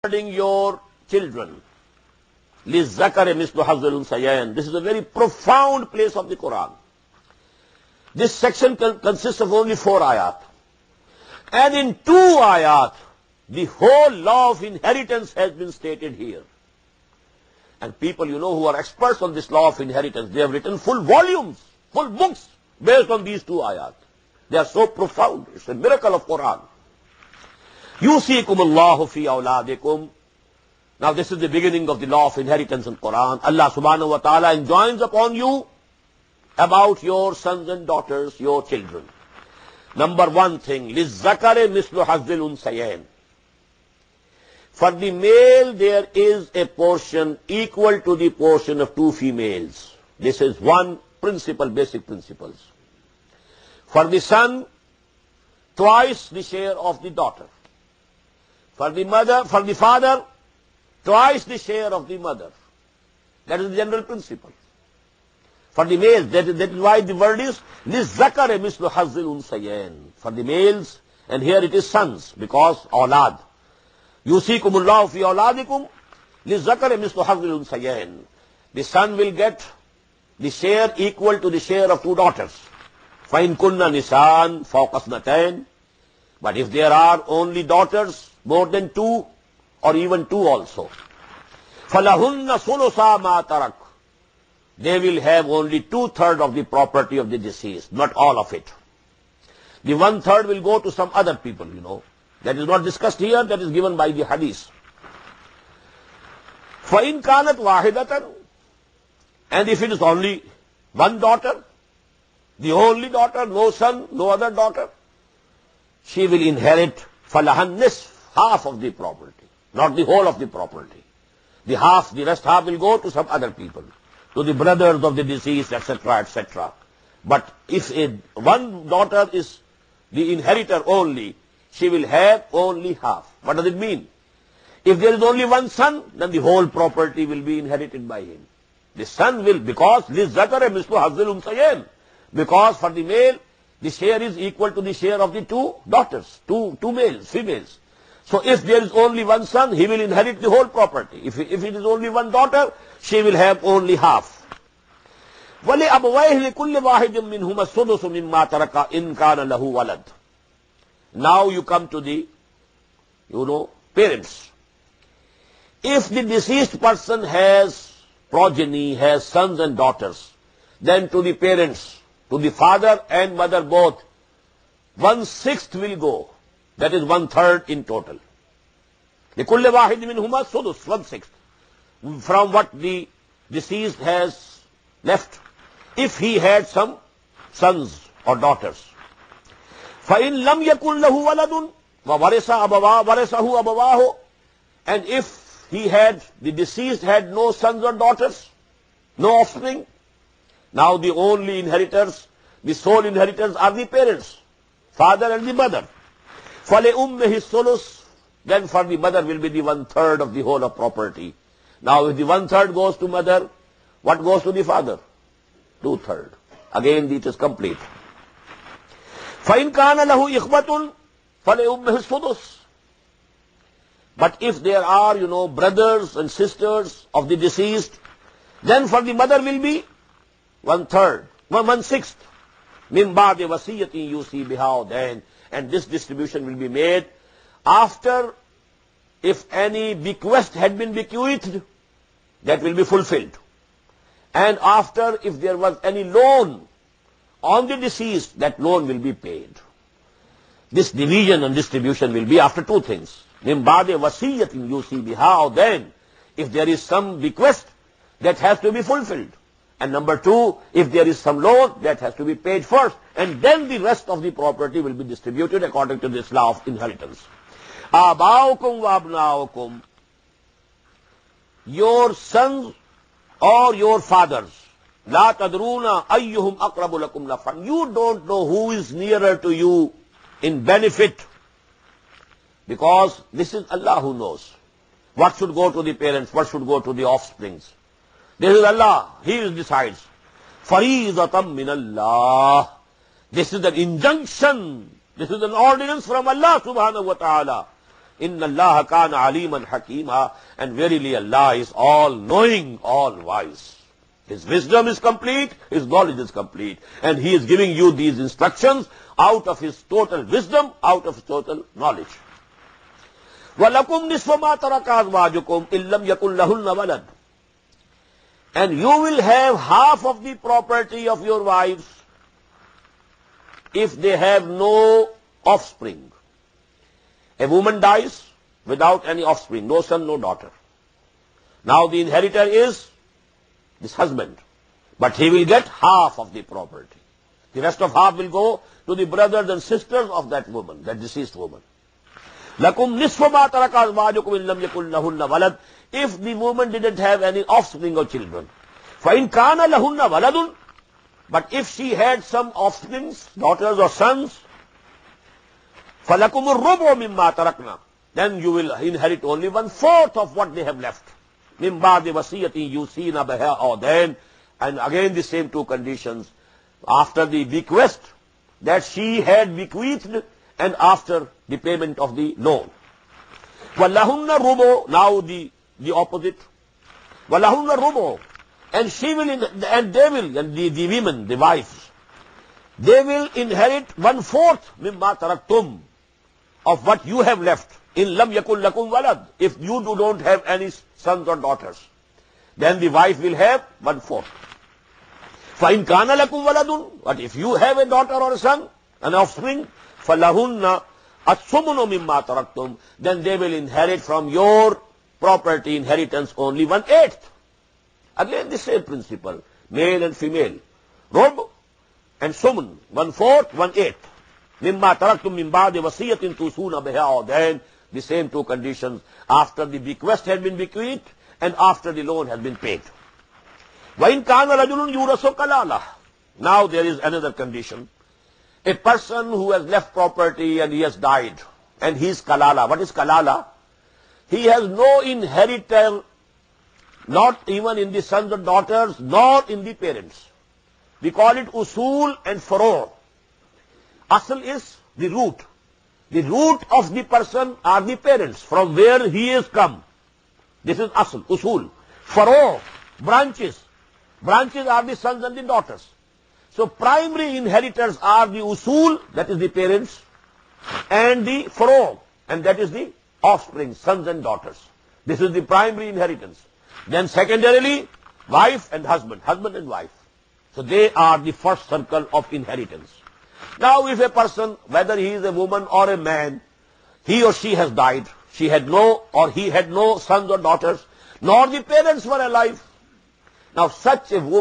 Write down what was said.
regarding your children. لِلذَّكَرِ مِثْلُ حَظِّ الْأُنثَيَيْنِ. This is a very profound place of the Quran. This section consists of only 4 ayat. And in 2 ayat, the whole law of inheritance has been stated here. And people, who are experts on this law of inheritance, they have written full volumes, full books based on these 2 ayat. They are so profound. It's a miracle of Quran. يُوصِيكُمُ اللَّهُ فِي أَوْلَادِكُمْ. Now this is the beginning of the law of inheritance in Quran. Allah subhanahu wa ta'ala enjoins upon you about your sons and daughters, your children. Number 1 thing, لِلذَّكَرِ مِثْلُ حَظِّ الْأُنثَيَيْنِ. For the male there is a portion equal to the portion of 2 females. This is one principle, basic principles. For the son, twice the share of the daughter. For the father, twice the share of the mother. That is the general principle. For the males, that is why the word is لِلذَّكَرِ مِثْلُ حَظِّ الْأُنثَيَيْنِ. For the males, and here it is sons, because awlad. يُوصِيكُمُ اللَّهُ فِي أَوْلَادِكُمْ لِلذَّكَرِ مِثْلُ حَظِّ الْأُنثَيَيْنِ. The son will get the share equal to the share of 2 daughters. فَإِن كُنَّ نِسَاءً فَوْقَ اثْنَتَيْنِ. But if there are only daughters, more than 2, or even 2 also, فَلَهُنَّ ثُلُثَا مَا تَرَكَ. They will have only 2/3 of the property of the deceased, not all of it. The 1/3 will go to some other people, That is not discussed here, that is given by the hadith. فَإِن كَانَتْ وَاحِدَةً. And if it is only 1 daughter, the only daughter, no son, no other daughter, she will inherit فَلَهَا النِّصْفُ, half of the property, not the whole of the property. The rest half will go to some other people, to the brothers of the deceased, etc., etc. But if one daughter is the inheritor only, she will have only half. What does it mean? If there is only 1 son, then the whole property will be inherited by him. The son will, because لِلذَّكَرِ مِثْلُ حَظِّ الْأُنثَيَيْنِ. Because for the male, the share is equal to the share of the 2 daughters, two females. So if there is only 1 son, he will inherit the whole property. If it is only 1 daughter, she will have only half. وَلِأَبَوَيْهِ لِكُلِّ وَاحِدٍ مِّنْهُمَا السُّدُسُ مِمَّا تَرَكَ إِنْ كَانَ لَهُ وَلَدٌ. Now you come to the, parents. If the deceased person has progeny, has sons and daughters, then to the parents, to the father and mother both, 1/6 will go. That is 1/3 in total. لِكُلِّ وَاحِدٍ مِّنْهُمَا السُّدُسُ, 1/6. From what the deceased has left, if he had some sons or daughters. فَإِن لَمْ يَكُنْ لَهُ وَلَدٌ وَوَرِثَهُ أَبَوَاهُ. And if the deceased had no sons or daughters, no offspring, now the only inheritors, the sole inheritors are the parents, father and the mother. فَلِأُمِّهِ الثُّلُثُ. Then for the mother will be the 1/3 of the whole of property. Now if the 1/3 goes to mother, what goes to the father? 2/3. Again it is complete. فَإِنْ كَانَ لَهُ إِخْوَةٌ فَلِأُمِّهِ السُّدُسُ. But if there are, brothers and sisters of the deceased, then for the mother will be 1/3, 1/6. مِنْ بَعْدِ وَصِيَّةٍ يُوصِي بِهَا دَيْنٍ. And this distribution will be made after, if any bequest had been bequeathed, that will be fulfilled. And after, if there was any loan on the deceased, that loan will be paid. This division and distribution will be after 2 things. مِنْ بَعْدِ وَصِيَّةٍ يُوصِي بِهَا دَيْنٍ. If there is some bequest, that has to be fulfilled. And number 2, if there is some loan, that has to be paid first. And then the rest of the property will be distributed according to this law of inheritance. آبَاؤُكُمْ وَأَبْنَاؤُكُمْ. Your sons or your fathers. لَا تَدْرُونَ أَيُّهُمْ أَقْرَبُ لَكُمْ نَفْعًا. You don't know who is nearer to you in benefit. Because this is Allah who knows. What should go to the parents, what should go to the offsprings. This is Allah. He decides. فَرِيضَةً مِّنَ اللَّهِ. This is an injunction. This is an ordinance from Allah subhanahu wa ta'ala. Inna Allah kana aliman hakima. And verily Allah is all-knowing, all-wise. His wisdom is complete, His knowledge is complete. And He is giving you these instructions out of His total wisdom, out of His total knowledge. وَلَكُمْ نِصْفُ مَا تَرَكَ أَزْوَاجُكُمْ إِن لَّمْ يَكُن لَّهُنَّ وَلَدٌ. And you will have half of the property of your wives if they have no offspring. A woman dies without any offspring, no son, no daughter. Now the inheritor is this husband, but he will get half of the property. The rest of half will go to the brothers and sisters of that woman, that deceased woman. لَكُمْ نِصْفُ مَا تَرَكَ أَزْوَاجُكُمْ إِن لَّمْ يَكُن لَّهُنَّ وَلَدٌ. If the woman didn't have any offspring or children. فَإِن كَانَ لَهُنَّ وَلَدٌ. But if she had some offsprings, daughters or sons, فَلَكُمُ الرُّبُعُ مِمَّا تَرَكْنَا. Then you will inherit only 1/4 of what they have left. مِن بَعْدِ وَصِيَّةٍ يُوصِينَ بِهَا أَوْ دَيْنٍ. And again the same two conditions. After the bequest that she had bequeathed and after the payment of the loan. وَلَهُنَّ الرُّبُعُ. Now the opposite. وَلَهُنَّ الرُّبُعُ. And she will, and they will, and the women, the wives, they will inherit 1/4 مِمَّا تَرَكْتُمْ of what you have left. In lam yakun lakum walad. If you don't have any sons or daughters, then the wife will have 1/4. فَإِن كَانَ لَكُمْ وَلَدٌ. But if you have a daughter or a son, an offspring, فَلَهُنَّ الثُّمُنُ مِمَّا تَرَكْتُمْ. Then they will inherit from your property inheritance only 1/8. Again the same principle, male and female. Rub and sumun, 1/4, 1/8. مِمَّا تَرَكْتُمْ مِن بَعْدِ وَصِيَّةٍ تُوصُونَ بِهَا أَوْ دَيْنٍ. The same two conditions after the bequest has been bequeathed and after the loan has been paid. وَإِن كَانَ رَجُلٌ يُورَثُ كَلَالَةً. Now there is another condition. A person who has left property and he has died and he is kalala. What is kalala? He has no inheritor, not even in the sons or daughters, nor in the parents. We call it usul and faro. Asl is the root. The root of the person are the parents, from where he has come. This is asl, usul. Faro, branches. Branches are the sons and the daughters. So primary inheritors are the usul, that is the parents, and the faro, and that is the offspring, sons and daughters. This is the primary inheritance. Then secondarily, wife and husband and wife. So they are the first circle of inheritance. Now if a person, whether he is a woman or a man, he or she has died, she had no, or he had no sons or daughters, nor the parents were alive. Now such a woman